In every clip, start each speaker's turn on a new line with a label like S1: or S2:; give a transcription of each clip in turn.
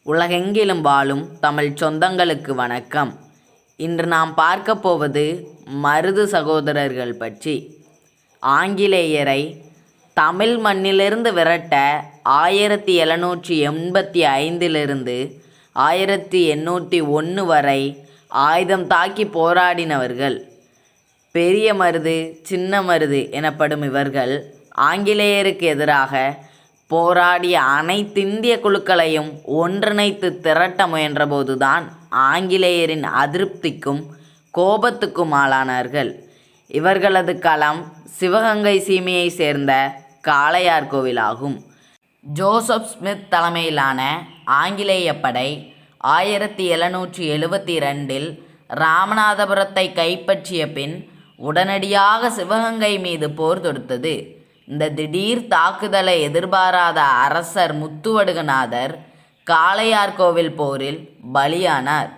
S1: உலகெங்கிலும் வாழும் தமிழ் சொந்தங்களுக்கு வணக்கம். இன்று நாம் பார்க்க போவது மருது சகோதரர்கள் பற்றி. ஆங்கிலேயரை தமிழ் மண்ணிலிருந்து விரட்ட 1785 1801 வரை ஆயுதம் தாக்கி போராடினவர்கள். பெரிய மருது, சின்ன மருது எனப்படும் இவர்கள் ஆங்கிலேயருக்கு எதிராக போராடிய அனைத்திந்திய குழுக்களையும் ஒன்றிணைத்து திரட்ட முயன்றபோதுதான் ஆங்கிலேயரின் அதிருப்திக்கும் கோபத்துக்கும் ஆளானார்கள். இவர்களது களம் சிவகங்கை சீமையை சேர்ந்த காளையார் கோவிலாகும். ஜோசப் ஸ்மித் தலைமையிலான ஆங்கிலேய படை 1772 இராமநாதபுரத்தை கைப்பற்றிய பின் உடனடியாக சிவகங்கை மீது போர் தொடுத்தது. இந்த திடீர் தாக்குதலை எதிர்பாராத அரசர் முத்துவடுகநாதர் காளையார் கோவில் போரில் பலியானார்.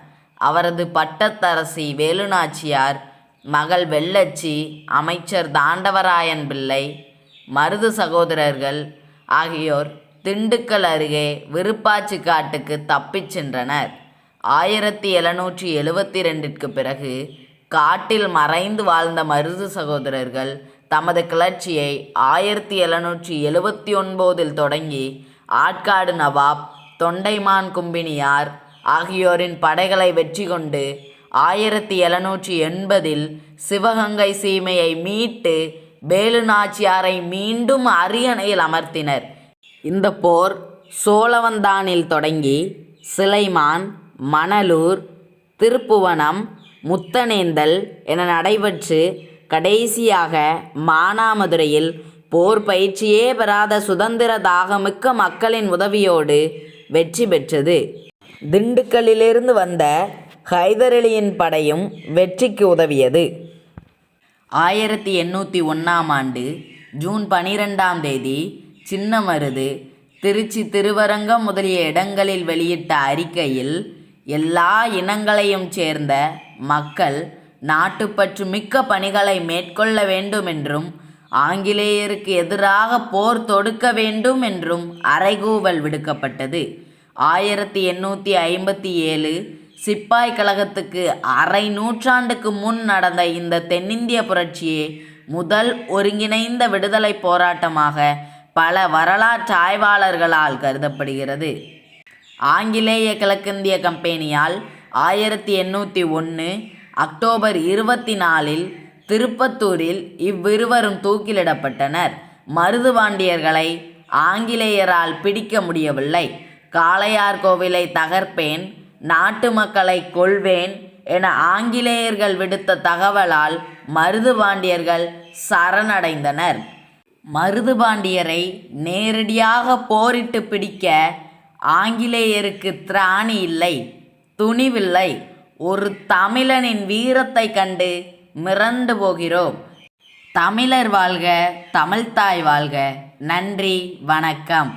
S1: அவரது பட்டத்தரசி வேலுநாச்சியார், மகள் வெள்ளச்சி, அமைச்சர் தாண்டவராயன் பிள்ளை, மருது சகோதரர்கள் ஆகியோர் திண்டுக்கல் அருகே விருப்பாச்சி காட்டுக்கு தப்பிச் சென்றனர். 1772 பிறகு காட்டில் மறைந்து வாழ்ந்த மருது சகோதரர்கள் தமது கிளர்ச்சியை 1779 தொடங்கி ஆற்காடு நவாப், தொண்டைமான் கும்பினியார் ஆகியோரின் படைகளை வெற்றி கொண்டு 1780 சிவகங்கை சீமையை மீட்டு வேலுநாச்சியாரை மீண்டும் அரியணையில் அமர்த்தினர். இந்த போர் சோழவந்தானில் தொடங்கி சிலைமான், மணலூர், திருப்புவனம், முத்தனேந்தல் என நடைபெற்று கடைசியாக மானாமதுரையில் போர் பயிற்சியே பெறாத சுதந்திர தாகமிக்க மக்களின் உதவியோடு வெற்றி பெற்றது. திண்டுக்கல்லிலிருந்து வந்த ஹைதரலியின் படையும் வெற்றிக்கு உதவியது. 1801 ஜூன் 12 சின்ன மருது திருச்சி, திருவரங்கம் முதலிய இடங்களில் வெளியிட்ட அறிக்கையில் எல்லா இனங்களையும் சேர்ந்த மக்கள் நாட்டுப்பற்று மிக்க பணிகளை மேற்கொள்ள வேண்டும் என்றும் ஆங்கிலேயருக்கு எதிராக போர் தொடுக்க வேண்டும் என்றும் அறைகூவல் விடுக்கப்பட்டது. 1857 சிப்பாய் கழகத்துக்கு அரை நூற்றாண்டுக்கு முன் நடந்த இந்த தென்னிந்திய புரட்சியே முதல் ஒருங்கிணைந்த விடுதலை போராட்டமாக பல வரலாற்று ஆய்வாளர்களால் கருதப்படுகிறது. ஆங்கிலேய கிழக்கிந்திய கம்பெனியால் 1801 அக்டோபர் 24 திருப்பத்தூரில் இவ்விருவரும் தூக்கிலிடப்பட்டனர். மருதுபாண்டியர்களை ஆங்கிலேயரால் பிடிக்க முடியவில்லை. காளையார் கோவிலை தகர்ப்பேன், நாட்டு மக்களை கொல்வேன் என ஆங்கிலேயர்கள் விடுத்த தகவலால் மருதுபாண்டியர்கள் சரணடைந்தனர். மருதுபாண்டியரை நேரடியாக போரிட்டு பிடிக்க ஆங்கிலேயருக்கு திராணி இல்லை, துணிவில்லை. ஒரு தமிழனின் வீரத்தை கண்டு மிரண்டு போகிறோம். தமிழர் வாழ்க, தமிழ்த்தாய் வாழ்க. நன்றி, வணக்கம்.